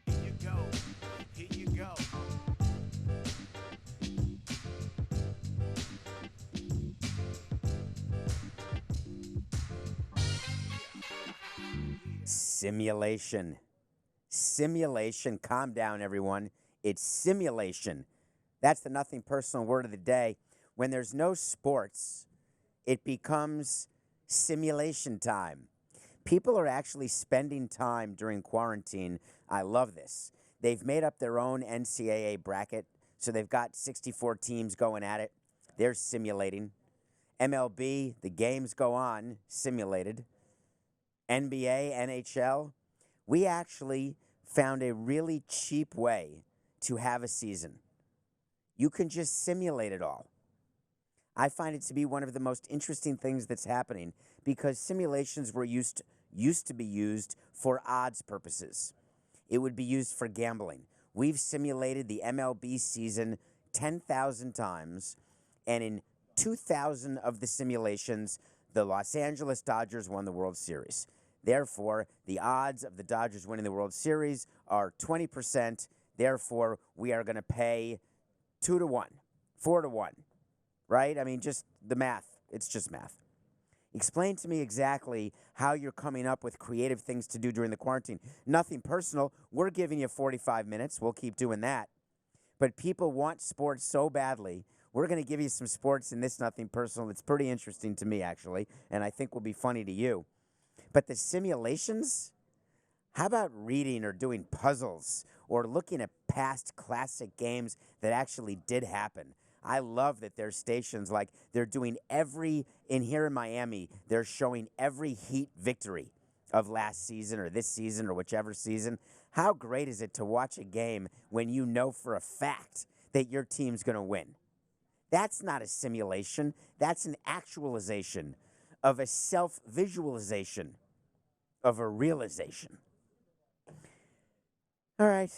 Here you go. Here you go. Simulation. Simulation. Calm down, everyone. It's simulation. That's the nothing personal word of the day. When there's no sports, it becomes simulation time. People are actually spending time during quarantine. I love this. They've made up their own NCAA bracket, so they've got 64 teams going at it. They're simulating. MLB, the games go on, simulated. NBA, NHL, we actually found a really cheap way to have a season. You can just simulate it all. I find it to be one of the most interesting things that's happening because simulations were used to be used for odds purposes. It would be used for gambling. We've simulated the MLB season 10,000 times, and in 2,000 of the simulations, the Los Angeles Dodgers won the World Series. Therefore, the odds of the Dodgers winning the World Series are 20%. Therefore, we are going to pay 2 to 1, 4 to 1, right? I mean, just the math. It's just math. Explain to me exactly how you're coming up with creative things to do during the quarantine. Nothing personal. We're giving you 45 minutes. We'll keep doing that. But people want sports so badly. We're going to give you some sports in this nothing personal. It's pretty interesting to me, actually, and I think will be funny to you. But the simulations, how about reading or doing puzzles or looking at past classic games that actually did happen? I love that there's stations like they're doing in here in Miami, they're showing every Heat victory of last season or this season or whichever season. How great is it to watch a game when you know for a fact that your team's going to win? That's not a simulation. That's an actualization of a self-visualization of a realization. All right.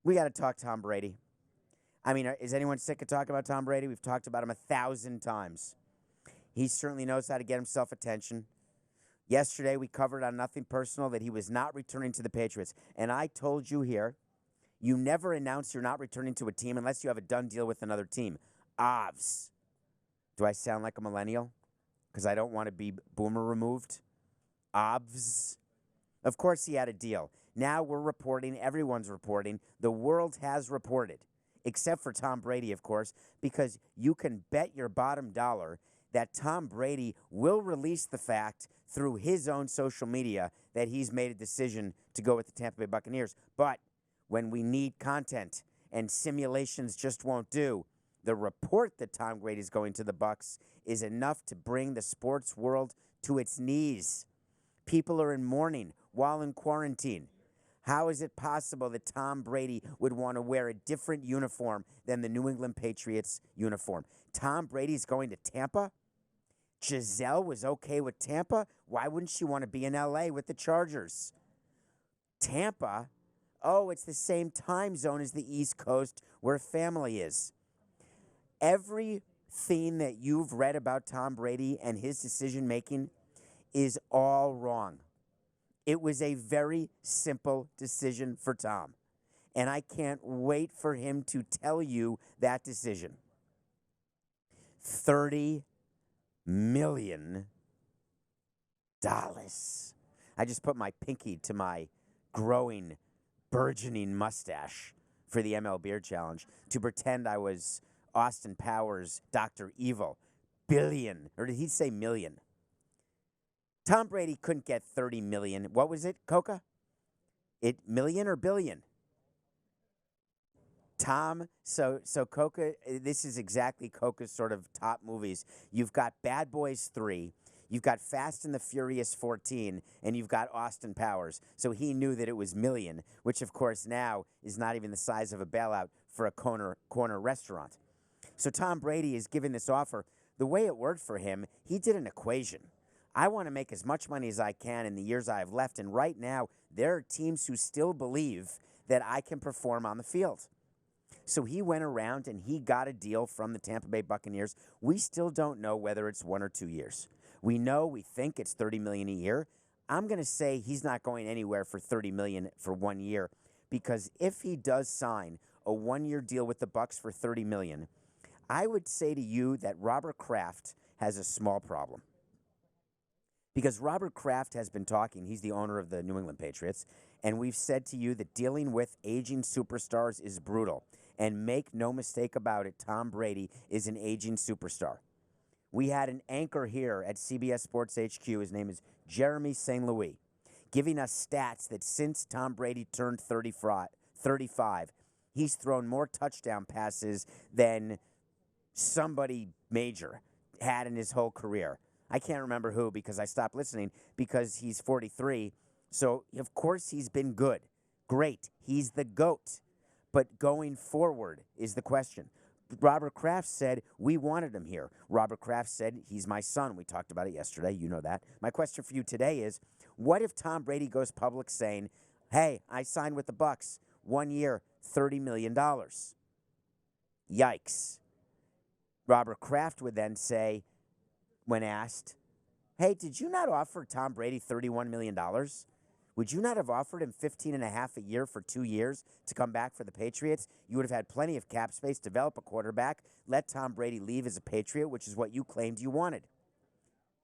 We got to talk Tom Brady. I mean, is anyone sick of talking about Tom Brady? We've talked about him 1,000 times. He certainly knows how to get himself attention. Yesterday, we covered on Nothing Personal that he was not returning to the Patriots. And I told you here, you never announce you're not returning to a team unless you have a done deal with another team. Ovs. Do I sound like a millennial? Because I don't want to be boomer removed. Ovs. Of course he had a deal. Now we're reporting, everyone's reporting, the world has reported, except for Tom Brady, of course, because you can bet your bottom dollar that Tom Brady will release the fact through his own social media that he's made a decision to go with the Tampa Bay Buccaneers. But when we need content and simulations just won't do, the report that Tom Brady's going to the Bucs is enough to bring the sports world to its knees. People are in mourning while in quarantine. How is it possible that Tom Brady would want to wear a different uniform than the New England Patriots uniform? Tom Brady's going to Tampa? Giselle was okay with Tampa? Why wouldn't she want to be in L.A. with the Chargers? Tampa? Oh, it's the same time zone as the East Coast where family is. Everything that you've read about Tom Brady and his decision-making is all wrong. It was a very simple decision for Tom, and I can't wait for him to tell you that decision. $30 million. I just put my pinky to my growing, burgeoning mustache for the MLBeardChallenge to pretend I was Austin Powers, Dr. Evil. Billion, or did he say million? Tom Brady couldn't get 30 million. What was it, Coca? It million or billion? Tom, so Coca, this is exactly Coca's sort of top movies. You've got Bad Boys 3, you've got Fast and the Furious 14, and you've got Austin Powers. So he knew that it was million, which of course now is not even the size of a bailout for a corner restaurant. So Tom Brady is giving this offer. The way it worked for him, he did an equation. I want to make as much money as I can in the years I have left, and right now there are teams who still believe that I can perform on the field. So he went around and he got a deal from the Tampa Bay Buccaneers. We still don't know whether it's 1 or 2 years. We think it's $30 million a year. I'm going to say he's not going anywhere for $30 million for 1 year, because if he does sign a 1-year deal with the Bucs for $30 million, I would say to you that Robert Kraft has a small problem. Because Robert Kraft has been talking, he's the owner of the New England Patriots, and we've said to you that dealing with aging superstars is brutal. And make no mistake about it, Tom Brady is an aging superstar. We had an anchor here at CBS Sports HQ, his name is Jeremy St. Louis, giving us stats that since Tom Brady turned 35, he's thrown more touchdown passes than somebody major had in his whole career. I can't remember who, because I stopped listening because he's 43. So, of course, he's been good. Great. He's the GOAT. But going forward is the question. Robert Kraft said, we wanted him here. Robert Kraft said, he's my son. We talked about it yesterday. You know that. My question for you today is, what if Tom Brady goes public saying, hey, I signed with the Bucs, 1 year, $30 million? Yikes. Robert Kraft would then say, when asked, hey, did you not offer Tom Brady $31 million? Would you not have offered him $15.5 a year for 2 years to come back for the Patriots? You would have had plenty of cap space, develop a quarterback, let Tom Brady leave as a Patriot, which is what you claimed you wanted.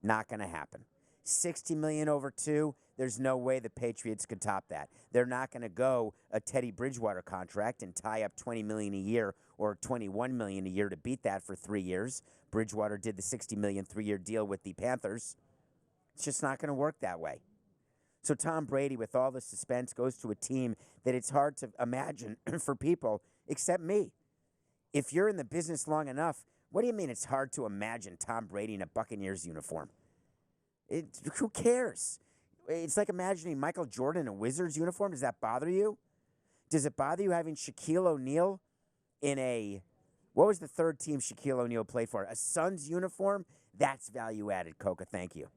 Not going to happen. $60 million over 2, there's no way the Patriots could top that. They're not going to go a Teddy Bridgewater contract and tie up $20 million a year or $21 million a year to beat that for 3 years. Bridgewater did the $60 million 3-year deal with the Panthers. It's just not going to work that way. So Tom Brady, with all the suspense, goes to a team that it's hard to imagine for people except me. If you're in the business long enough, what do you mean it's hard to imagine Tom Brady in a Buccaneers uniform? Who cares? It's like imagining Michael Jordan in a Wizards uniform. Does that bother you? Does it bother you having Shaquille O'Neal in a, what was the third team Shaquille O'Neal played for? A Suns uniform? That's value added, Coca. Thank you.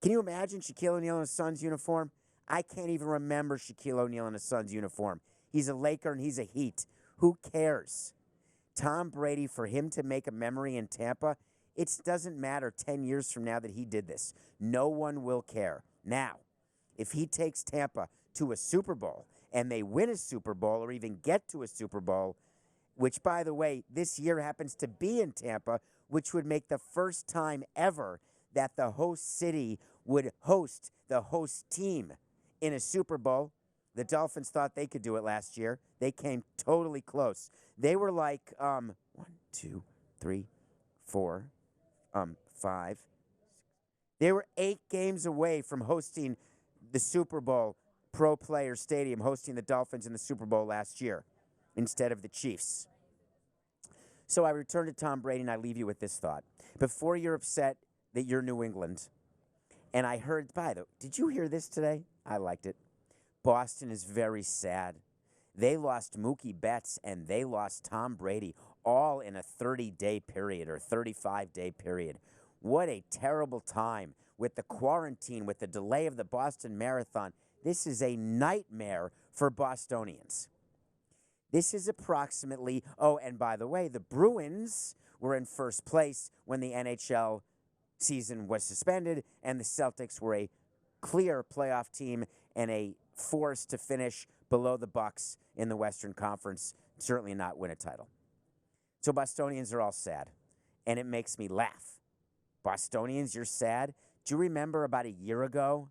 Can you imagine Shaquille O'Neal in a Suns uniform? I can't even remember Shaquille O'Neal in a Suns uniform. He's a Laker and he's a Heat. Who cares? Tom Brady, for him to make a memory in Tampa, it doesn't matter 10 years from now that he did this. No one will care. Now, if he takes Tampa to a Super Bowl and they win a Super Bowl or even get to a Super Bowl, which, by the way, this year happens to be in Tampa, which would make the first time ever that the host city would host the host team in a Super Bowl. The Dolphins thought they could do it last year. They came totally close. They were like 1, 2, 3, 4, 5. They were 8 games away from hosting the Super Bowl, Pro Player Stadium, hosting the Dolphins in the Super Bowl last year instead of the Chiefs. So I return to Tom Brady, and I leave you with this thought. Before you're upset that you're New England, and I heard, did you hear this today? I liked it. Boston is very sad. They lost Mookie Betts, and they lost Tom Brady, all in a 30-day period or 35-day period. What a terrible time with the quarantine, with the delay of the Boston Marathon. This is a nightmare for Bostonians. This is approximately, oh, and by the way, the Bruins were in first place when the NHL season was suspended, and the Celtics were a clear playoff team and a force to finish below the Bucks in the Western Conference, certainly not win a title. So Bostonians are all sad, and it makes me laugh. Bostonians, you're sad? Do you remember about a year ago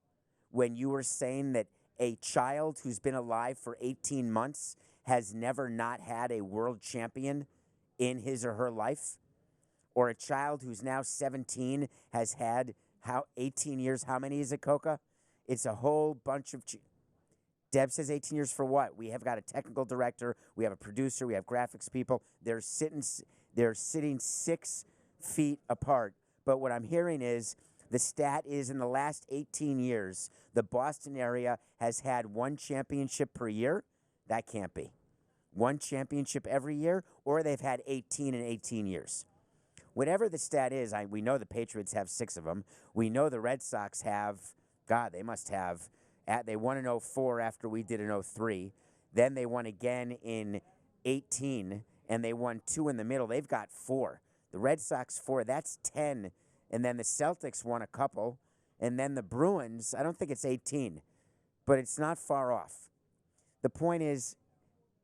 when you were saying that a child who's been alive for 18 months has never not had a world champion in his or her life? Or a child who's now 17 has had 18 years? How many is it, Coca? It's a whole bunch of... Deb says 18 years for what? We have got a technical director, we have a producer, we have graphics people. They're sitting 6 feet apart. But what I'm hearing is the stat is in the last 18 years, the Boston area has had 1 championship per year. That can't be. 1 championship every year, or they've had 18 in 18 years. Whatever the stat is, we know the Patriots have 6 of them. We know the Red Sox have, God, they must have, they won in 04 after we did in 03. Then they won again in 18, and they won 2 in the middle. They've got 4. The Red Sox 4, that's 10. And then the Celtics won a couple. And then the Bruins, I don't think it's 18, but it's not far off. The point is,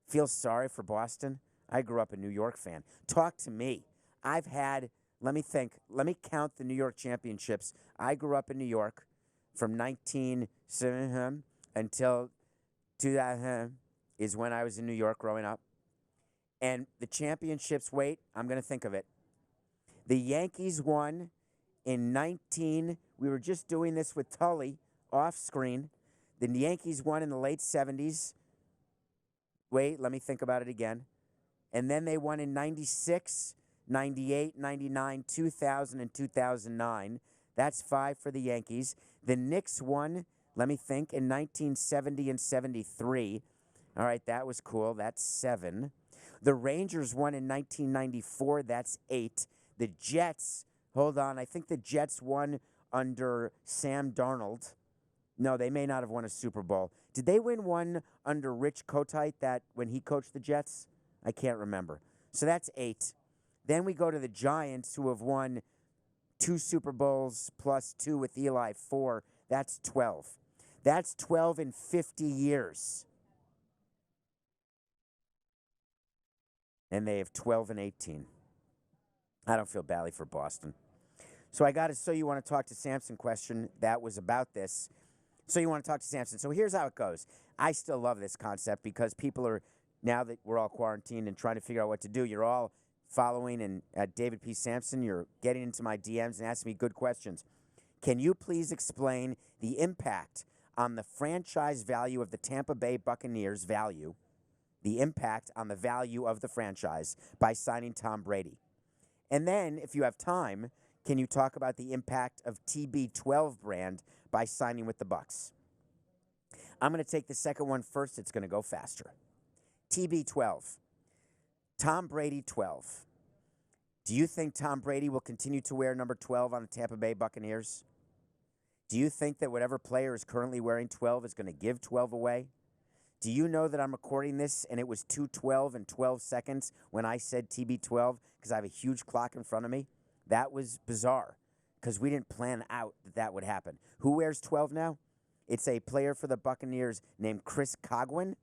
feel sorry for Boston. I grew up a New York fan. Talk to me. I've had, let me think, let me count the New York championships. I grew up in New York from 1970 until 2000 is when I was in New York growing up. And the championships, wait, I'm going to think of it. The Yankees won in we were just doing this with Tully off screen. The Yankees won in the late 70s. Wait, let me think about it again. And then they won in 96, 98, 99, 2000, and 2009. That's 5 for the Yankees. The Knicks won, let me think, in 1970 and 73. All right, that was cool. That's 7. The Rangers won in 1994. That's 8. The Jets, hold on, I think the Jets won under Sam Darnold. No, they may not have won a Super Bowl. Did they win one under Rich Kotite that when he coached the Jets? I can't remember. So that's 8. Then we go to the Giants, who have won 2 Super Bowls plus 2 with Eli, 4. That's 12. That's 12 in 50 years. And they have 12 and 18. I don't feel badly for Boston. So I got a So You Want to Talk to Samson question that was about this. So you want to talk to Samson. So here's how it goes. I still love this concept because people are, now that we're all quarantined and trying to figure out what to do, you're all following and at David P. Samson, you're getting into my DMs and asking me good questions. Can you please explain the impact on the franchise value of the Tampa Bay Buccaneers the impact on the value of the franchise by signing Tom Brady? And then, if you have time, can you talk about the impact of TB12 brand by signing with the Bucs? I'm going to take the second one first. It's going to go faster. TB12. Tom Brady 12. Do you think Tom Brady will continue to wear number 12 on the Tampa Bay Buccaneers? Do you think that whatever player is currently wearing 12 is going to give 12 away? Do you know that I'm recording this and it was 2:12 and 12 seconds when I said TB12 because I have a huge clock in front of me? That was bizarre because we didn't plan out that that would happen. Who wears 12 now? It's a player for the Buccaneers named Chris Godwin.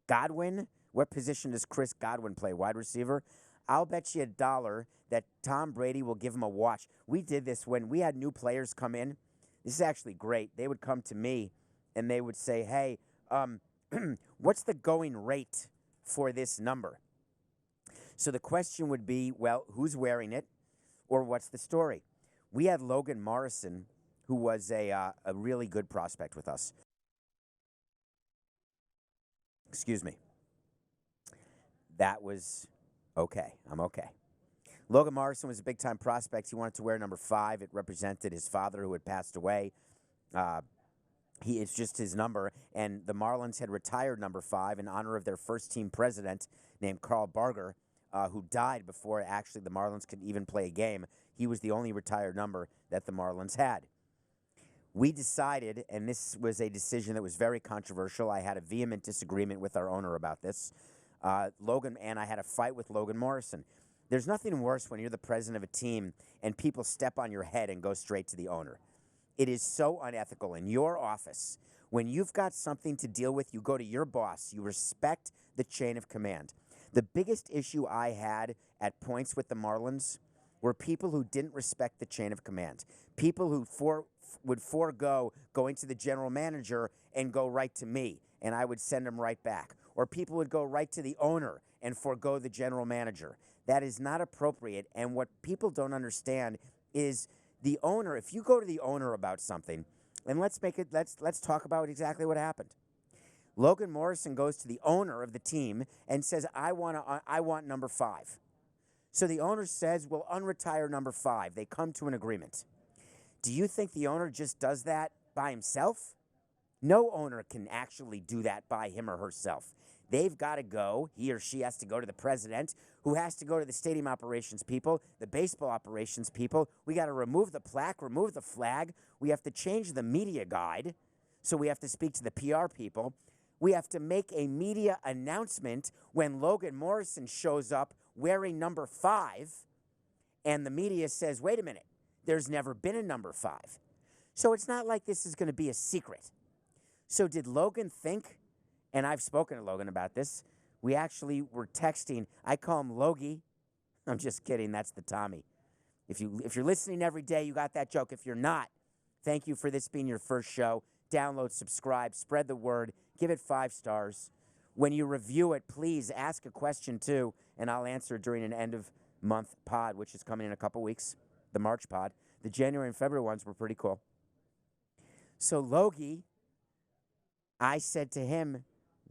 Godwin? What position does Chris Godwin play? Wide receiver? I'll bet you $1 that Tom Brady will give him a watch. We did this when we had new players come in. This is actually great. They would come to me and they would say, hey, what's the going rate for this number? So the question would be, well, who's wearing it or what's the story? We had Logan Morrison, who was a really good prospect with us. Excuse me. That was okay. I'm okay. Logan Morrison was a big-time prospect. He wanted to wear number 5. It represented his father who had passed away. It's just his number, and the Marlins had retired number 5 in honor of their first-team president named Carl Barger, who died before actually the Marlins could even play a game. He was the only retired number that the Marlins had. We decided, and this was a decision that was very controversial. I had a vehement disagreement with our owner about this. Logan and I had a fight with Logan Morrison. There's nothing worse when you're the president of a team and people step on your head and go straight to the owner. It is so unethical. In your office, when you've got something to deal with, you go to your boss. You respect the chain of command. The biggest issue I had at points with the Marlins were people who didn't respect the chain of command. People who would forego going to the general manager and go right to me, and I would send them right back. Or people would go right to the owner and forego the general manager. That is not appropriate, and what people don't understand is the owner, if you go to the owner about something, and let's talk about exactly what happened. Logan Morrison goes to the owner of the team and says, I want number 5. So the owner says, well, unretire number 5. They come to an agreement. Do you think the owner just does that by himself? No owner can actually do that by him or herself. They've got to go, he or she has to go to the president, who has to go to the stadium operations people, the baseball operations people. We got to remove the plaque, remove the flag. We have to change the media guide, so we have to speak to the PR people. We have to make a media announcement when Logan Morrison shows up wearing number 5, and the media says, wait a minute, there's never been a number 5. So it's not like this is going to be a secret. So did Logan think, and I've spoken to Logan about this, we actually were texting. I call him Logie. I'm just kidding. That's the Tommy. If you're listening every day, you got that joke. If you're not, thank you for this being your first show. Download, subscribe, spread the word, give it 5 stars. When you review it, please ask a question too, and I'll answer during an end of month pod, which is coming in a couple weeks, the March pod. The January and February ones were pretty cool. So Logie, I said to him,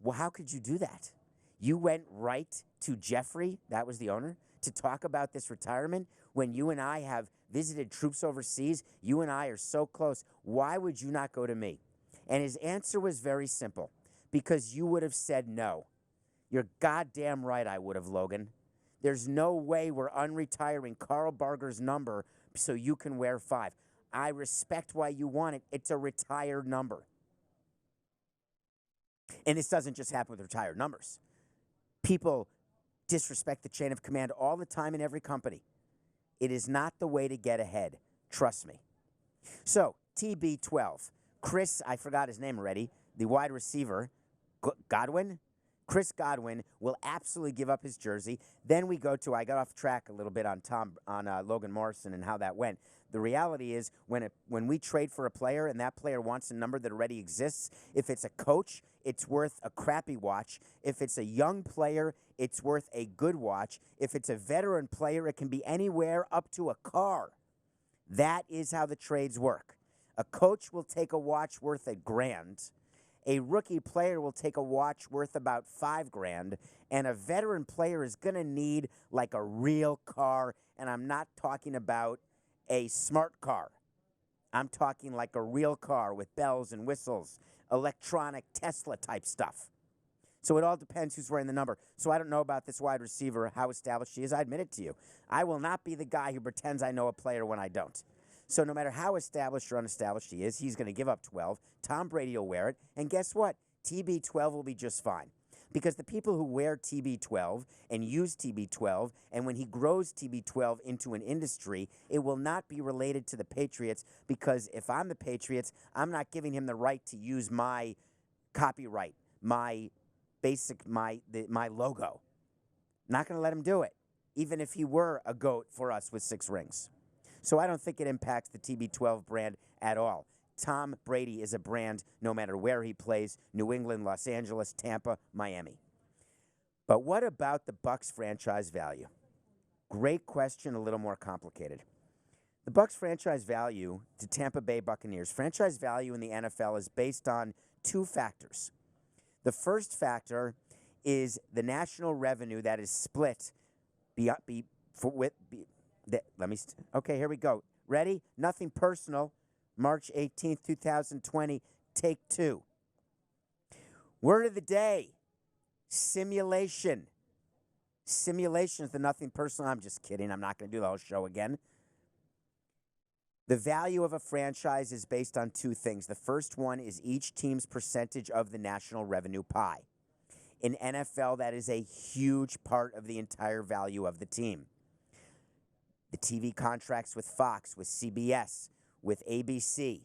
well, how could you do that? You went right to Jeffrey, that was the owner, to talk about this retirement when you and I have visited troops overseas. You and I are so close. Why would you not go to me? And his answer was very simple, because you would have said no. You're goddamn right I would have, Logan. There's no way we're unretiring Carl Barger's number so you can wear 5. I respect why you want it. It's a retired number. And this doesn't just happen with retired numbers. People disrespect the chain of command all the time in every company. It is not the way to get ahead. Trust me. So, TB12. Chris, I forgot his name already, the wide receiver, Godwin? Chris Godwin will absolutely give up his jersey. Then we go to, I got off track a little bit on Logan Morrison and how that went. The reality is when we trade for a player and that player wants a number that already exists, if it's a coach, it's worth a crappy watch. If it's a young player, it's worth a good watch. If it's a veteran player, it can be anywhere up to a car. That is how the trades work. A coach will take a watch worth $1,000. A rookie player will take a watch worth about $5,000, and a veteran player is going to need like a real car, and I'm not talking about a smart car. I'm talking like a real car with bells and whistles, electronic Tesla type stuff. So it all depends who's wearing the number. So I don't know about this wide receiver, how established she is. I admit it to you. I will not be the guy who pretends I know a player when I don't. So no matter how established or unestablished he is, he's going to give up 12. Tom Brady will wear it. And guess what? TB12 will be just fine. Because the people who wear TB12 and use TB12, and when he grows TB12 into an industry, it will not be related to the Patriots, because if I'm the Patriots, I'm not giving him the right to use my copyright, my logo. Not going to let him do it, even if he were a GOAT for us with 6 rings. So I don't think it impacts the TB12 brand at all. Tom Brady is a brand no matter where he plays, New England, Los Angeles, Tampa, Miami. But what about the Bucs franchise value? Great question, a little more complicated. The Bucs franchise value to Tampa Bay Buccaneers, franchise value in the NFL is based on 2 factors. The first factor is the national revenue that is split okay, here we go. Ready? Nothing personal. March 18th, 2020, take 2. Word of the day, simulation. Simulation is the nothing personal. I'm just kidding. I'm not going to do the whole show again. The value of a franchise is based on 2 things. The first one is each team's percentage of the national revenue pie. In NFL, that is a huge part of the entire value of the team. The TV contracts with Fox, with CBS, with ABC,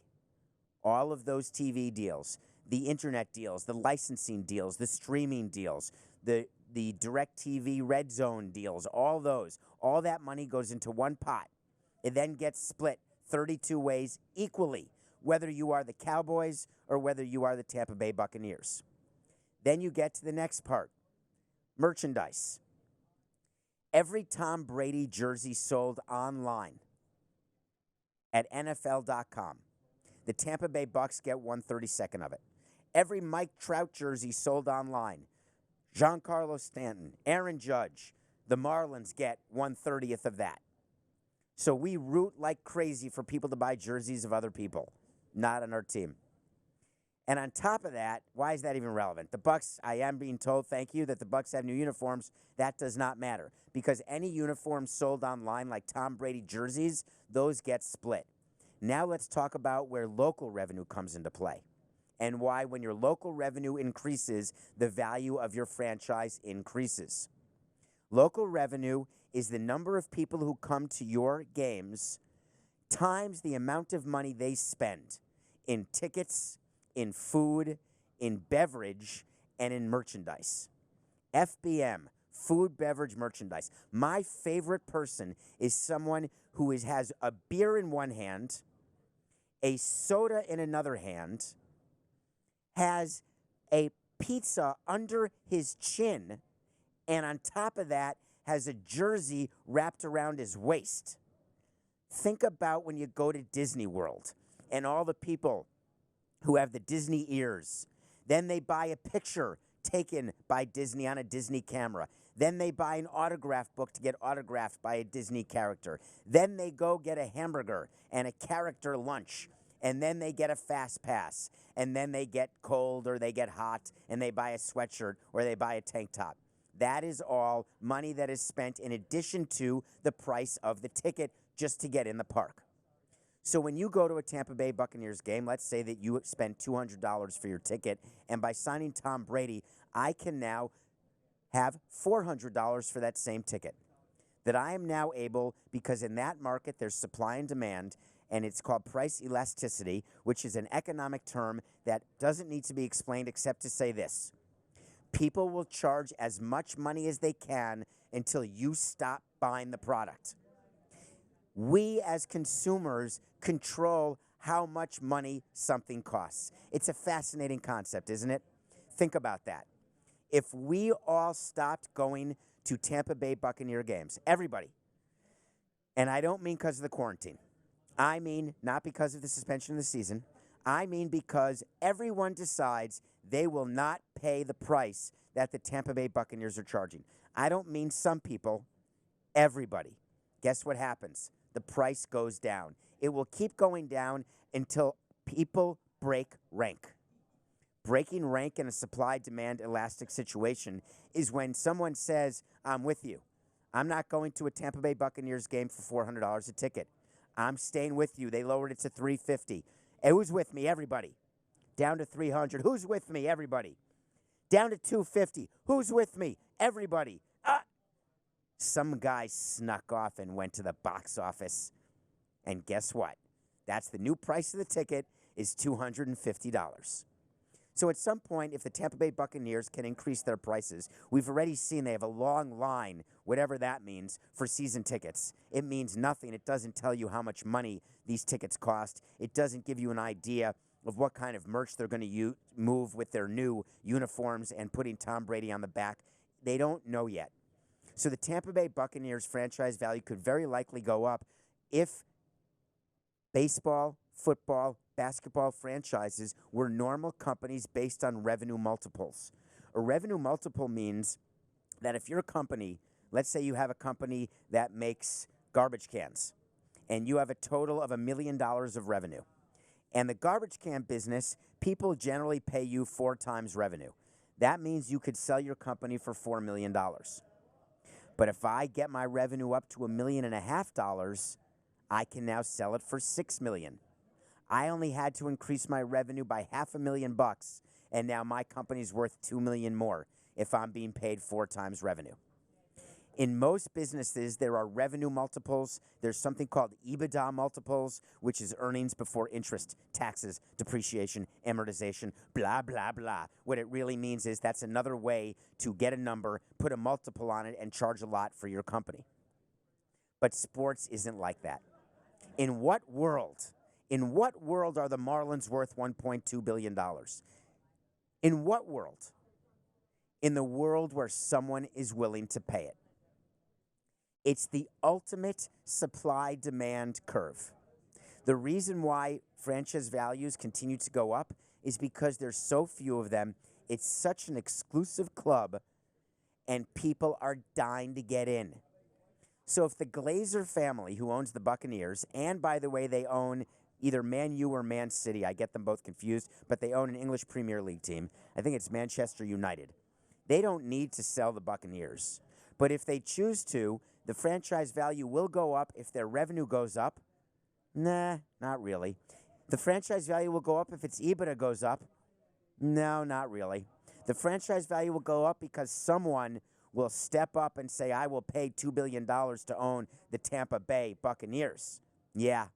all of those TV deals, the internet deals, the licensing deals, the streaming deals, the DirecTV Red Zone deals, all that money goes into one pot. It then gets split 32 ways equally, whether you are the Cowboys or whether you are the Tampa Bay Buccaneers. Then you get to the next part, merchandise. Every Tom Brady jersey sold online at NFL.com, the Tampa Bay Bucs get 1/32 of it. Every Mike Trout jersey sold online, Giancarlo Stanton, Aaron Judge, the Marlins get 1/30 of that. So we root like crazy for people to buy jerseys of other people, not on our team. And on top of that, why is that even relevant? The Bucs, I am being told, thank you, that the Bucs have new uniforms. That does not matter, because any uniforms sold online like Tom Brady jerseys, those get split. Now let's talk about where local revenue comes into play, and why when your local revenue increases, the value of your franchise increases. Local revenue is the number of people who come to your games times the amount of money they spend in tickets, in food, in beverage, and in merchandise. FBM, food, beverage, merchandise. My favorite person is someone who has a beer in one hand, a soda in another hand, has a pizza under his chin, and on top of that has a jersey wrapped around his waist. Think about when you go to Disney World and all the people who have the Disney ears. Then they buy a picture taken by Disney on a Disney camera. Then they buy an autograph book to get autographed by a Disney character. Then they go get a hamburger and a character lunch. And then they get a fast pass. And then they get cold or they get hot and they buy a sweatshirt or they buy a tank top. That is all money that is spent in addition to the price of the ticket just to get in the park. So when you go to a Tampa Bay Buccaneers game, let's say that you spend $200 for your ticket, and by signing Tom Brady, I can now have $400 for that same ticket. That I am now able, because in that market there's supply and demand, and it's called price elasticity, which is an economic term that doesn't need to be explained except to say this. People will charge as much money as they can until you stop buying the product. We as consumers control how much money something costs. It's a fascinating concept, isn't it? Think about that. If we all stopped going to Tampa Bay Buccaneer games, everybody, and I don't mean because of the quarantine. I mean not because of the suspension of the season. I mean because everyone decides they will not pay the price that the Tampa Bay Buccaneers are charging. I don't mean some people, everybody. Guess what happens? The price goes down. It will keep going down until people break rank. Breaking rank in a supply-demand elastic situation is when someone says, I'm with you. I'm not going to a Tampa Bay Buccaneers game for $400 a ticket. I'm staying with you. They lowered it to $350. Who's with me? Everybody. Down to $300. Who's with me? Everybody. Down to $250. Who's with me? Everybody. Some guy snuck off and went to the box office. And guess what? That's the new price of the ticket is $250. So at some point, if the Tampa Bay Buccaneers can increase their prices, we've already seen they have a long line, whatever that means, for season tickets. It means nothing. It doesn't tell you how much money these tickets cost. It doesn't give you an idea of what kind of merch they're going to move with their new uniforms and putting Tom Brady on the back. They don't know yet. So the Tampa Bay Buccaneers franchise value could very likely go up if baseball, football, basketball franchises were normal companies based on revenue multiples. A revenue multiple means that if you're a company, let's say you have a company that makes garbage cans, and you have a total of $1 million of revenue. And the garbage can business, people generally pay you 4 times revenue. That means you could sell your company for $4 million. But if I get my revenue up to $1.5 million, I can now sell it for $6 million. I only had to increase my revenue by $500,000, and now my company's worth $2 million more if I'm being paid 4 times revenue. In most businesses, there are revenue multiples. There's something called EBITDA multiples, which is earnings before interest, taxes, depreciation, amortization, blah, blah, blah. What it really means is that's another way to get a number, put a multiple on it, and charge a lot for your company. But sports isn't like that. In what world are the Marlins worth $1.2 billion? In what world? In the world where someone is willing to pay it. It's the ultimate supply-demand curve. The reason why franchise values continue to go up is because there's so few of them. It's such an exclusive club, and people are dying to get in. So if the Glazer family, who owns the Buccaneers, and by the way, they own either Man U or Man City, I get them both confused, but they own an English Premier League team. I think it's Manchester United. They don't need to sell the Buccaneers. But if they choose to, the franchise value will go up if their revenue goes up. Nah, not really. The franchise value will go up if its EBITDA goes up. No, not really. The franchise value will go up because someone will step up and say, I will pay $2 billion to own the Tampa Bay Buccaneers. Yeah,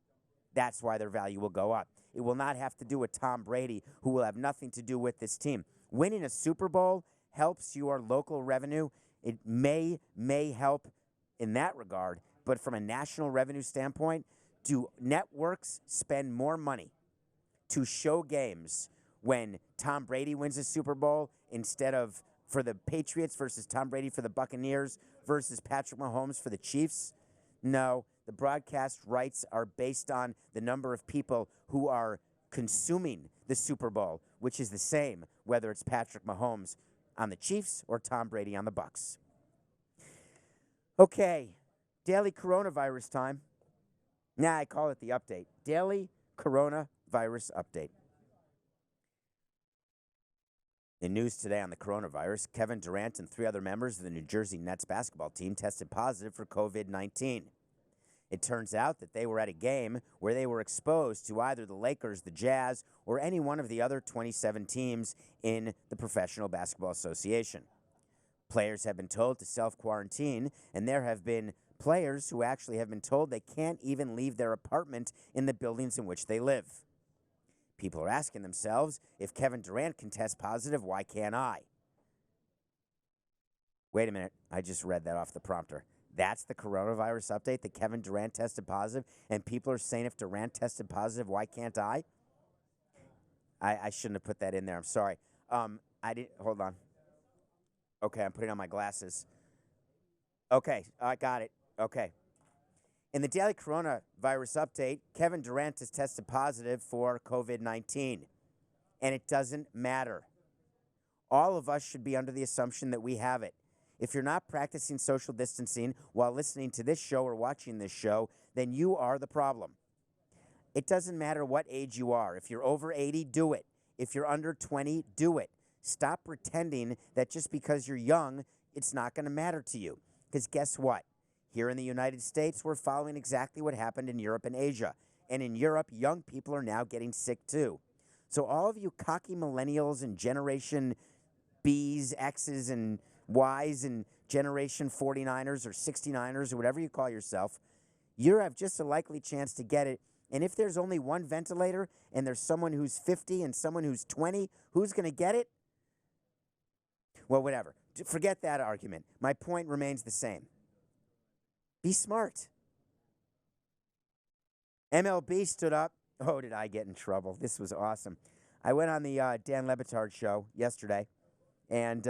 That's why their value will go up. It will not have to do with Tom Brady, who will have nothing to do with this team. Winning a Super Bowl helps your local revenue. It may help in that regard, but from a national revenue standpoint, do networks spend more money to show games when Tom Brady wins a Super Bowl instead of for the Patriots versus Tom Brady for the Buccaneers versus Patrick Mahomes for the Chiefs? No, the broadcast rights are based on the number of people who are consuming the Super Bowl, which is the same whether it's Patrick Mahomes on the Chiefs or Tom Brady on the Bucs. Okay, daily coronavirus time. I call it the update. Daily coronavirus update. In news today on the coronavirus, Kevin Durant and 3 other members of the New Jersey Nets basketball team tested positive for COVID-19. It turns out that they were at a game where they were exposed to either the Lakers, the Jazz, or any one of the other 27 teams in the Professional Basketball Association. Players have been told to self-quarantine, and there have been players who actually have been told they can't even leave their apartment in the buildings in which they live. People are asking themselves, if Kevin Durant can test positive, why can't I? Wait a minute, I just read that off the prompter. That's the coronavirus update, that Kevin Durant tested positive, and people are saying if Durant tested positive, why can't I? I shouldn't have put that in there, I'm sorry. I didn't, hold on. Okay, I'm putting on my glasses. Okay, I got it. Okay. In the daily coronavirus update, Kevin Durant has tested positive for COVID-19, and it doesn't matter. All of us should be under the assumption that we have it. If you're not practicing social distancing while listening to this show or watching this show, then you are the problem. It doesn't matter what age you are. If you're over 80, do it. If you're under 20, do it. Stop pretending that just because you're young, it's not going to matter to you. Because guess what? Here in the United States, we're following exactly what happened in Europe and Asia. And in Europe, young people are now getting sick too. So all of you cocky millennials and Generation Bs, Xs, and Ys, and Generation 49ers or 69ers or whatever you call yourself, you have just a likely chance to get it. And if there's only one ventilator and there's someone who's 50 and someone who's 20, who's going to get it? Well, whatever. Forget that argument. My point remains the same. Be smart. MLB stood up. Oh, did I get in trouble? This was awesome. I went on the Dan Le Batard show yesterday, and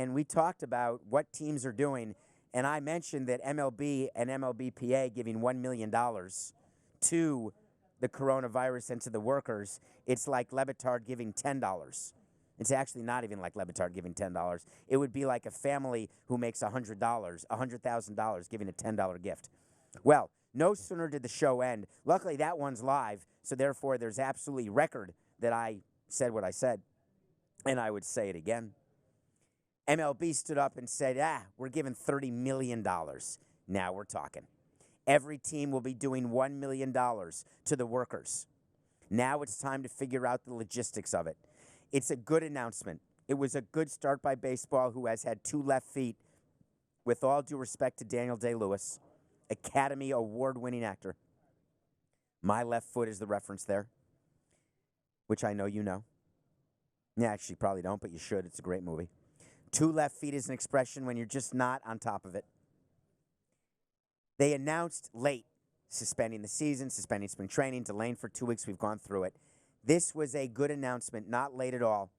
we talked about what teams are doing, and I mentioned that MLB and MLBPA giving $1 million to the coronavirus and to the workers. It's like Le Batard giving $10. It's actually not even like Le Batard giving $10. It would be like a family who makes $100, $100,000 giving a $10 gift. Well, no sooner did the show end. Luckily, that one's live, so therefore there's absolutely record that I said what I said, and I would say it again. MLB stood up and said, we're giving $30 million. Now we're talking. Every team will be doing $1 million to the workers. Now it's time to figure out the logistics of it. It's a good announcement. It was a good start by baseball, who has had 2 left feet, with all due respect to Daniel Day-Lewis, Academy Award-winning actor. My left foot is the reference there, which I know you know. Yeah, actually, probably don't, but you should. It's a great movie. 2 left feet is an expression when you're just not on top of it. They announced late, suspending the season, suspending spring training, delaying for 2 weeks. We've gone through it. This was a good announcement, not late at all.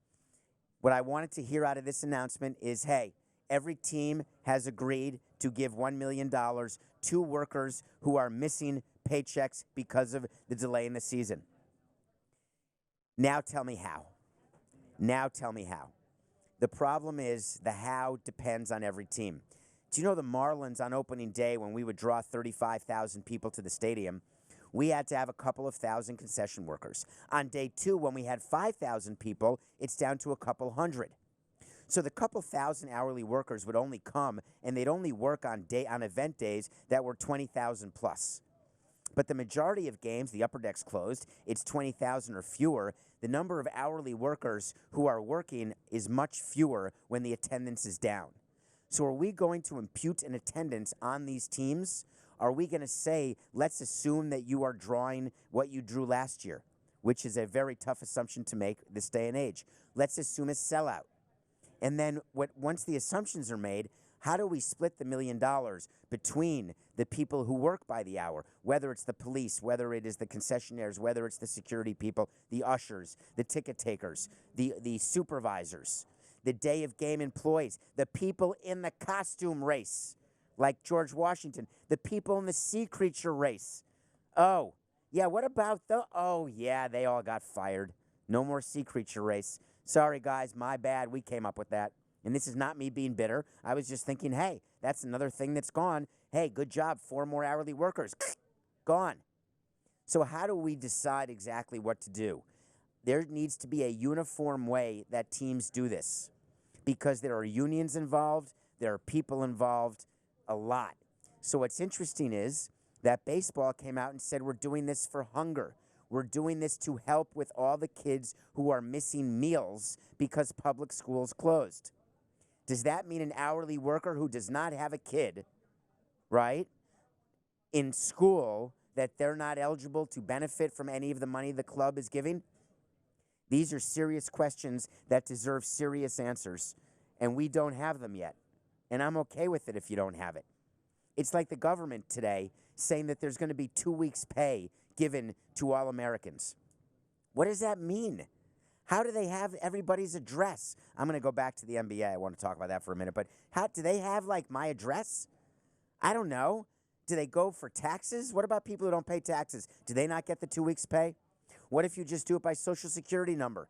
What I wanted to hear out of this announcement is, hey, every team has agreed to give $1 million to workers who are missing paychecks because of the delay in the season. Now tell me how. Now tell me how. The problem is the how depends on every team. Do you know the Marlins on opening day, when we would draw 35,000 people to the stadium, we had to have a couple of thousand concession workers. On day 2, when we had 5,000 people, it's down to a couple hundred. So the couple thousand hourly workers would only come, and they'd only work on event days that were 20,000 plus. But the majority of games, the upper deck's closed, it's 20,000 or fewer. The number of hourly workers who are working is much fewer when the attendance is down. So are we going to impute an attendance on these teams? Are we going to say, let's assume that you are drawing what you drew last year, which is a very tough assumption to make this day and age? Let's assume a sellout. And then once the assumptions are made, how do we split the $1 million between the people who work by the hour, whether it's the police, whether it is the concessionaires, whether it's the security people, the ushers, the ticket takers, the supervisors, the day of game employees, the people in the costume race, like George Washington, the people in the sea creature race. Oh, yeah, what about oh, yeah, they all got fired. No more sea creature race. Sorry, guys, my bad. We came up with that. And this is not me being bitter. I was just thinking, hey, that's another thing that's gone. Hey, good job, 4 more hourly workers. Gone. So how do we decide exactly what to do? There needs to be a uniform way that teams do this because there are unions involved, there are people involved, a lot. So what's interesting is that baseball came out and said we're doing this for hunger. We're doing this to help with all the kids who are missing meals because public schools closed. Does that mean an hourly worker who does not have a kid, right, in school, that they're not eligible to benefit from any of the money the club is giving? These are serious questions that deserve serious answers, and we don't have them yet. And I'm okay with it if you don't have it. It's like the government today saying that there's going to be 2 weeks' pay given to all Americans. What does that mean? How do they have everybody's address? I'm going to go back to the NBA. I want to talk about that for a minute. But how do they have, like, my address? I don't know. Do they go for taxes? What about people who don't pay taxes? Do they not get the 2 weeks' pay? What if you just do it by Social Security number?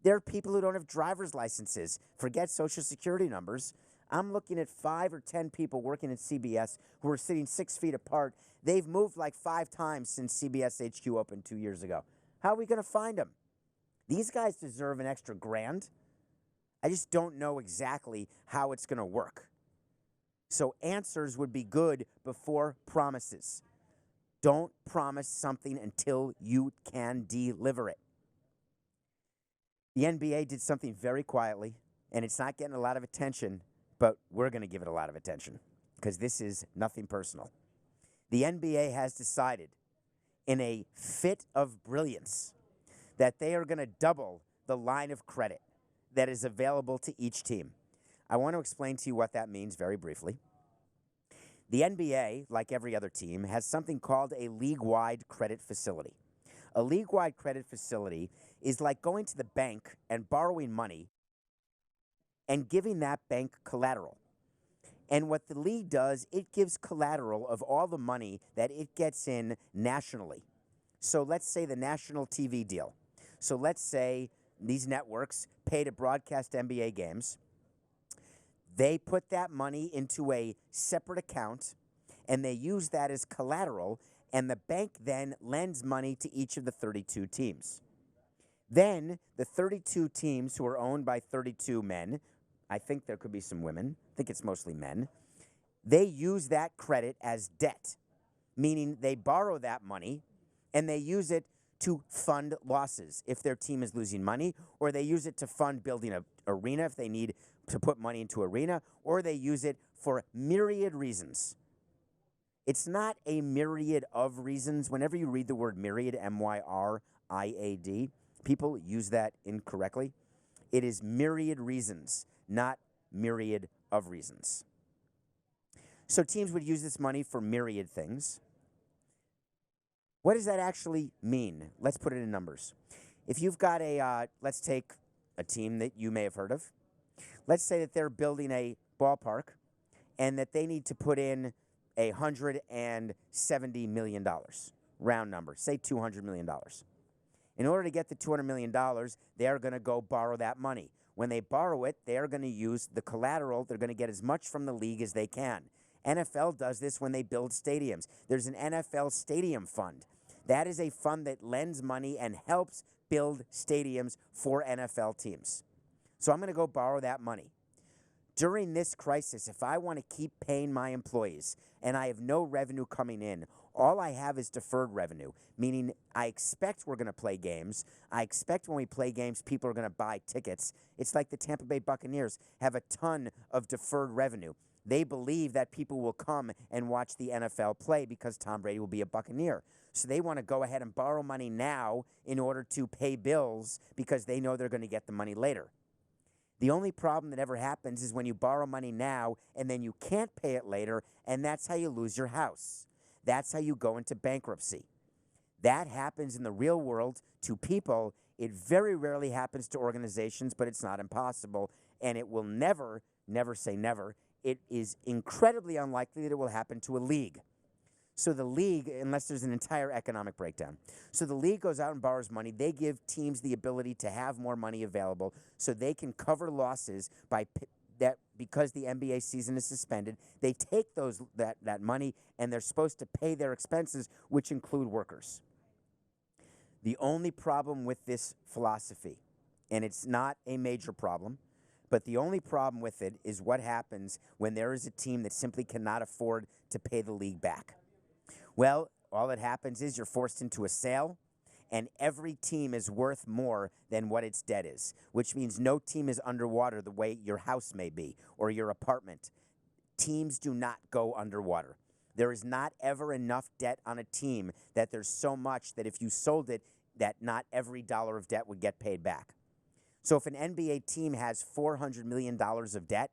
There are people who don't have driver's licenses. Forget Social Security numbers. I'm looking at 5 or 10 people working at CBS who are sitting 6 feet apart. They've moved like 5 times since CBS HQ opened 2 years ago. How are we going to find them? These guys deserve an extra grand. I just don't know exactly how it's going to work. So answers would be good before promises. Don't promise something until you can deliver it. The NBA did something very quietly, and it's not getting a lot of attention, but we're going to give it a lot of attention because this is nothing personal. The NBA has decided, in a fit of brilliance, that they are going to double the line of credit that is available to each team. I want to explain to you what that means very briefly. The NBA, like every other team, has something called a league-wide credit facility. A league-wide credit facility is like going to the bank and borrowing money and giving that bank collateral. And what the league does, it gives collateral of all the money that it gets in nationally. So let's say the national TV deal. So let's say these networks pay to broadcast NBA games. They put that money into a separate account, and they use that as collateral, and the bank then lends money to each of the 32 teams. Then the 32 teams who are owned by 32 men, I think there could be some women, I think it's mostly men, they use that credit as debt, meaning they borrow that money, and they use it to fund losses if their team is losing money, or they use it to fund building an arena if they need to put money into arena, or they use it for myriad reasons. It's not a myriad of reasons. Whenever you read the word myriad, M-Y-R-I-A-D, people use that incorrectly. It is myriad reasons, not myriad of reasons. So teams would use this money for myriad things. What does that actually mean? Let's put it in numbers. If you've got let's take a team that you may have heard of. Let's say that they're building a ballpark and that they need to put in $170 million, round number, say $200 million. In order to get the $200 million, they are going to go borrow that money. When they borrow it, they are going to use the collateral. They're going to get as much from the league as they can. NFL does this when they build stadiums. There's an NFL stadium fund. That is a fund that lends money and helps build stadiums for NFL teams. So I'm going to go borrow that money. During this crisis, if I want to keep paying my employees and I have no revenue coming in, all I have is deferred revenue, meaning I expect we're going to play games. I expect when we play games, people are going to buy tickets. It's like the Tampa Bay Buccaneers have a ton of deferred revenue. They believe that people will come and watch the NFL play because Tom Brady will be a Buccaneer. So they want to go ahead and borrow money now in order to pay bills because they know they're going to get the money later. The only problem that ever happens is when you borrow money now and then you can't pay it later, and that's how you lose your house. That's how you go into bankruptcy. That happens in the real world to people. It very rarely happens to organizations, but it's not impossible, and it will never, never say never. It is incredibly unlikely that it will happen to a league. So the league, unless there's an entire economic breakdown. So the league goes out and borrows money. They give teams the ability to have more money available so they can cover losses because the NBA season is suspended. They take that money, and they're supposed to pay their expenses, which include workers. The only problem with this philosophy, and it's not a major problem, but the only problem with it is what happens when there is a team that simply cannot afford to pay the league back. Well, all that happens is you're forced into a sale, and every team is worth more than what its debt is, which means no team is underwater the way your house may be or your apartment. Teams do not go underwater. There is not ever enough debt on a team that there's so much that if you sold it, that not every dollar of debt would get paid back. So if an NBA team has $400 million of debt,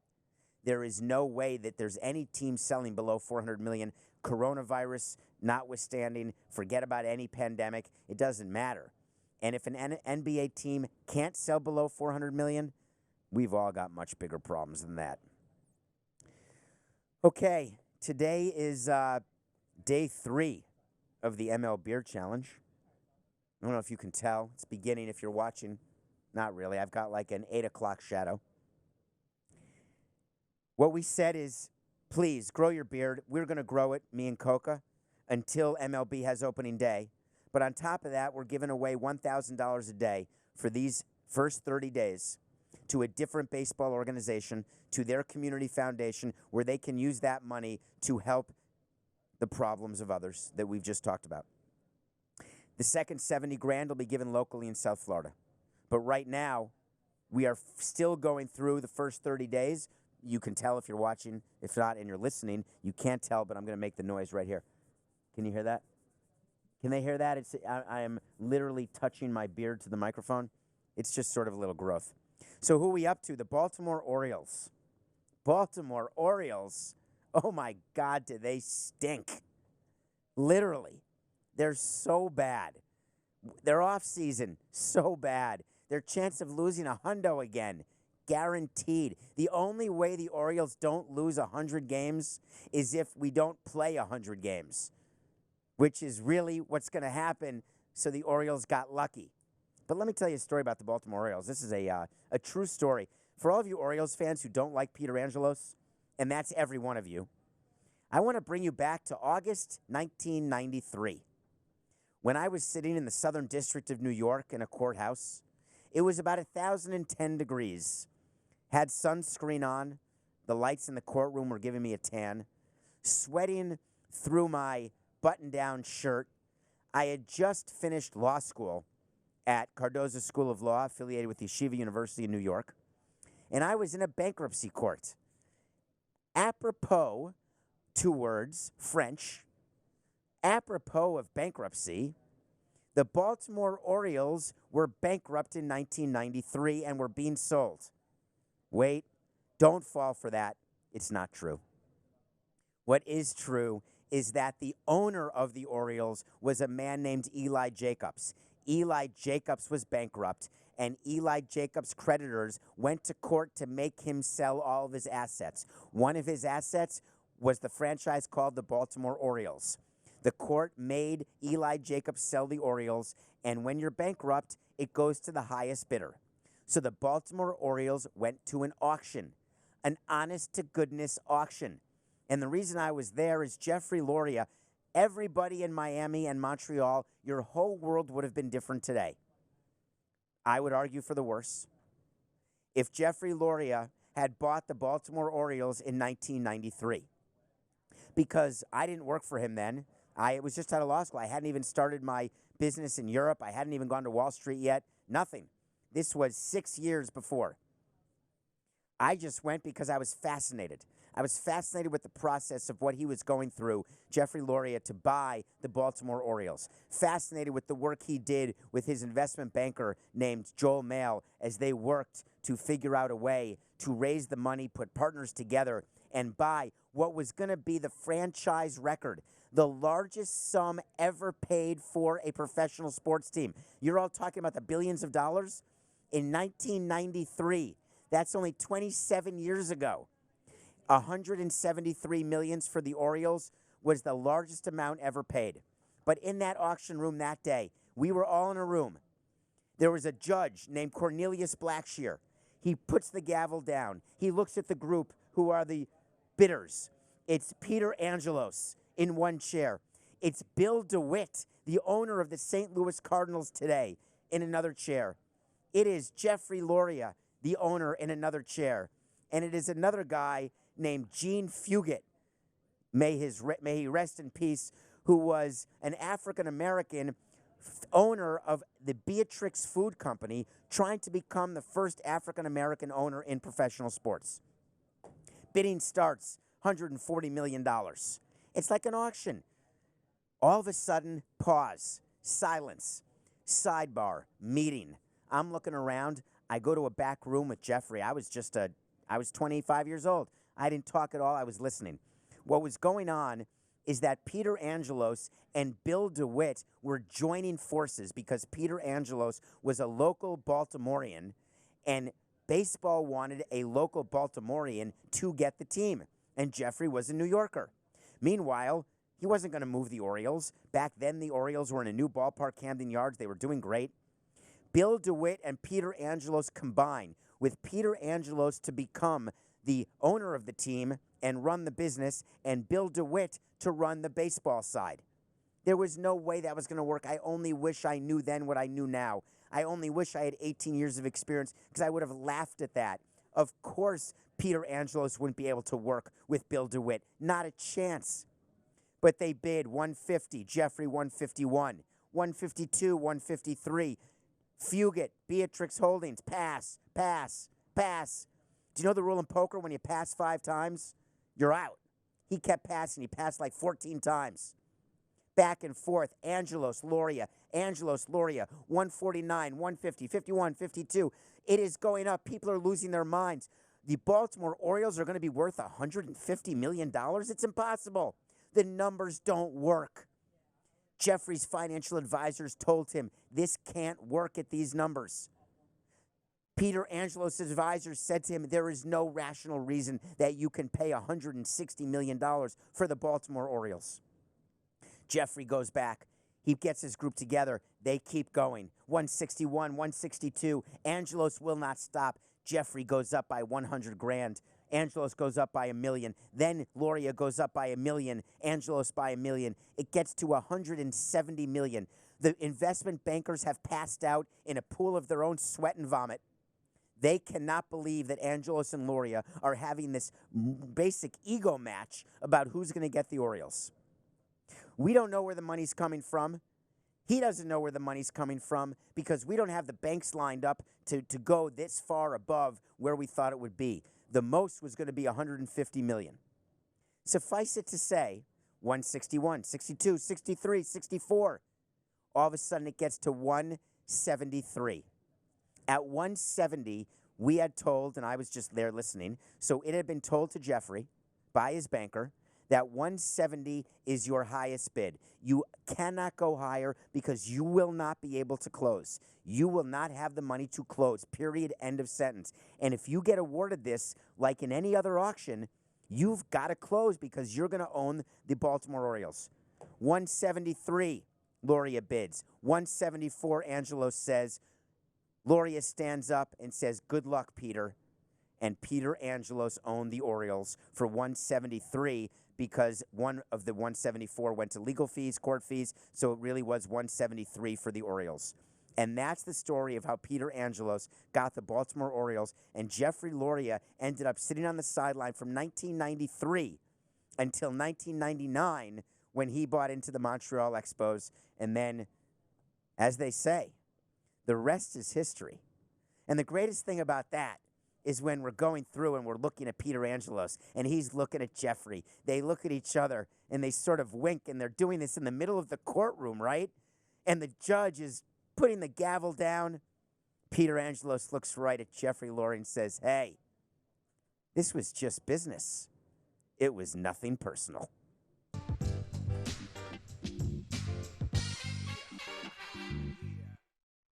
there is no way that there's any team selling below $400 million. Coronavirus notwithstanding, forget about any pandemic, it doesn't matter. And if an NBA team can't sell below $400 million, we've all got much bigger problems than that. Okay, today is day 3 of the MLBeardChallenge. I don't know if you can tell. It's beginning if you're watching. Not really. I've got like an 8 o'clock shadow. What we said is, please grow your beard. We're going to grow it, me and Coca, until MLB has opening day. But on top of that, we're giving away $1,000 a day for these first 30 days to a different baseball organization, to their community foundation, where they can use that money to help the problems of others that we've just talked about. The second 70 grand will be given locally in South Florida. But right now, we are still going through the first 30 days. You can tell if you're watching. If not, and you're listening, you can't tell, but I'm going to make the noise right here. Can you hear that? Can they hear that? I am literally touching my beard to the microphone. It's just sort of a little growth. So who are we up to? The Baltimore Orioles. Baltimore Orioles. Oh, my God, do they stink. Literally. They're so bad. Their offseason, so bad. Their chance of losing a hundo again, guaranteed. The only way the Orioles don't lose 100 games is if we don't play 100 games, which is really what's going to happen. So the Orioles got lucky. But let me tell you a story about the Baltimore Orioles. This is a true story. For all of you Orioles fans who don't like Peter Angelos, and that's every one of you, I want to bring you back to August 1993. When I was sitting in the Southern District of New York in a courthouse, it was about 1,010 degrees. Had sunscreen on. The lights in the courtroom were giving me a tan. Sweating through my button-down shirt. I had just finished law school at Cardozo School of Law, affiliated with Yeshiva University in New York. And I was in a bankruptcy court. Apropos, 2 words, French. Apropos of bankruptcy, the Baltimore Orioles were bankrupt in 1993 and were being sold. Wait, don't fall for that. It's not true. What is true is that the owner of the Orioles was a man named Eli Jacobs. Eli Jacobs was bankrupt, and Eli Jacobs' creditors went to court to make him sell all of his assets. One of his assets was the franchise called the Baltimore Orioles. The court made Eli Jacobs sell the Orioles, and when you're bankrupt, it goes to the highest bidder. So the Baltimore Orioles went to an auction, an honest-to-goodness auction. And the reason I was there is Jeffrey Loria. Everybody in Miami and Montreal, your whole world would have been different today. I would argue for the worse. If Jeffrey Loria had bought the Baltimore Orioles in 1993, because I didn't work for him then. I was just out of law school. I hadn't even started my business in Europe. I hadn't even gone to Wall Street yet. Nothing. This was 6 years before. I just went because I was fascinated. I was fascinated with the process of what he was going through, Jeffrey Loria, to buy the Baltimore Orioles. Fascinated with the work he did with his investment banker named Joel Mail as they worked to figure out a way to raise the money, put partners together, and buy what was going to be the franchise record, the largest sum ever paid for a professional sports team. You're all talking about the billions of dollars? In 1993, that's only 27 years ago. 173 millions for the Orioles was the largest amount ever paid. But in that auction room that day, we were all in a room. There was a judge named Cornelius Blackshear. He puts the gavel down. He looks at the group who are the bidders. It's Peter Angelos in one chair. It's Bill DeWitt, the owner of the St. Louis Cardinals today, in another chair. It is Jeffrey Loria, the owner, in another chair. And it is another guy named Gene Fugit, may he rest in peace, who was an African-American owner of the Beatrix Food Company, trying to become the first African-American owner in professional sports. Bidding starts $140 million. It's like an auction. All of a sudden, pause, silence, sidebar, meeting. I'm looking around. I go to a back room with Jeffrey. I was 25 years old. I didn't talk at all. I was listening. What was going on is that Peter Angelos and Bill DeWitt were joining forces because Peter Angelos was a local Baltimorean, and baseball wanted a local Baltimorean to get the team, and Jeffrey was a New Yorker. Meanwhile, he wasn't going to move the Orioles. Back then, the Orioles were in a new ballpark, Camden Yards. They were doing great. Bill DeWitt and Peter Angelos combined, with Peter Angelos to become the owner of the team and run the business, and Bill DeWitt to run the baseball side. There was no way that was going to work. I only wish I knew then what I knew now. I only wish I had 18 years of experience, because I would have laughed at that. Of course, Peter Angelos wouldn't be able to work with Bill DeWitt. Not a chance. But they bid 150, Jeffrey 151, 152, 153. Fugit, Beatrix Holdings, pass, pass, pass. Do you know the rule in poker? When you pass 5 times, you're out. He kept passing. He passed like 14 times. Back and forth. Angelos, Loria, 149, 150, 51, 52. It is going up. People are losing their minds. The Baltimore Orioles are going to be worth $150 million? It's impossible. The numbers don't work. Jeffrey's financial advisors told him this can't work at these numbers. Peter Angelos' advisors said to him, there is no rational reason that you can pay $160 million for the Baltimore Orioles. Jeffrey goes back. He gets his group together. They keep going. 161, 162. Angelos will not stop. Jeffrey goes up by 100 grand. Angelos goes up by $1 million. Then Loria goes up by $1 million. Angelos by $1 million. It gets to $170 million. The investment bankers have passed out in a pool of their own sweat and vomit. They cannot believe that Angelos and Loria are having this basic ego match about who's going to get the Orioles. We don't know where the money's coming from. He doesn't know where the money's coming from because we don't have the banks lined up to go this far above where we thought it would be. The most was going to be $150 million. Suffice it to say, 161, 62, 63, 64. All of a sudden it gets to 173. At 170, we had told, and I was just there listening, so it had been told to Jeffrey by his banker that 170 is your highest bid. You cannot go higher because you will not be able to close. You will not have the money to close, period, end of sentence. And if you get awarded this, like in any other auction, you've got to close because you're going to own the Baltimore Orioles. 173, Loria bids. 174, Angelos says. Loria stands up and says, good luck, Peter. And Peter Angelos owned the Orioles for 173 because one of the 174 went to legal fees, court fees, so it really was 173 for the Orioles. And that's the story of how Peter Angelos got the Baltimore Orioles, and Jeffrey Loria ended up sitting on the sideline from 1993 until 1999 when he bought into the Montreal Expos, and then, as they say, the rest is history. And the greatest thing about that is when we're going through and we're looking at Peter Angelos and he's looking at Jeffrey. They look at each other and they sort of wink, and they're doing this in the middle of the courtroom, right? And the judge is putting the gavel down. Peter Angelos looks right at Jeffrey Lurie and says, "Hey, this was just business. It was nothing personal."